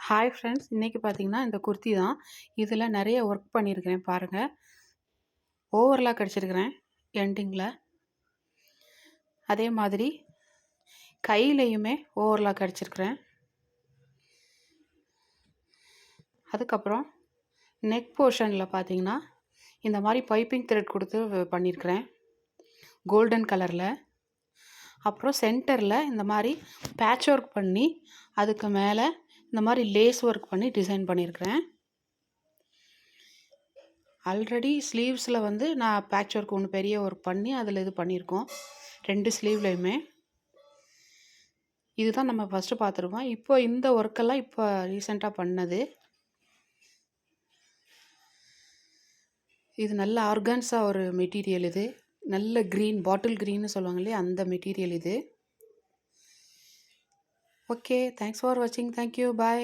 Hi friends, இன்றைக்கி பார்த்தீங்கன்னா இந்த குர்த்தி தான். இதில் நிறைய ஒர்க் பண்ணியிருக்கிறேன் பாருங்கள். ஓவர்லாக் அடிச்சிருக்கிறேன் எண்டிங்கில். அதே மாதிரி கையிலையுமே ஓவர்லாக் அடிச்சிருக்கிறேன். அதுக்கப்புறம் நெக் போர்ஷனில் பார்த்தீங்கன்னா இந்த மாதிரி பைப்பிங் த்ரெட் கொடுத்து பண்ணியிருக்கிறேன் கோல்டன் கலரில். அப்புறம் சென்டரில் இந்த மாதிரி பேட்ச் ஒர்க் பண்ணி அதுக்கு மேலே இந்த மாதிரி லேஸ் ஒர்க் பண்ணி டிசைன் பண்ணியிருக்கிறேன். ஆல்ரெடி ஸ்லீவ்ஸில் வந்து நான் பேட்ச் ஒர்க் ஒன்று பெரிய ஒர்க் பண்ணி அதில் இது பண்ணியிருக்கோம் 2 ஸ்லீவ்லையுமே. இதுதான் நம்ம ஃபஸ்ட்டு பார்த்துருக்கோம். இப்போ இந்த ஒர்க்கெல்லாம் இப்போ ரீசெண்டாக பண்ணது. இது நல்ல ஆர்கான்ஸா ஒரு மெட்டீரியல். இது நல்ல க்ரீன், பாட்டில் க்ரீன்னு சொல்லுவாங்க இல்லையா, அந்த மெட்டீரியல் இது. ஓகே, தேங்க்ஸ் ஃபார் வாட்சிங். தேங்க்யூ, பாய்.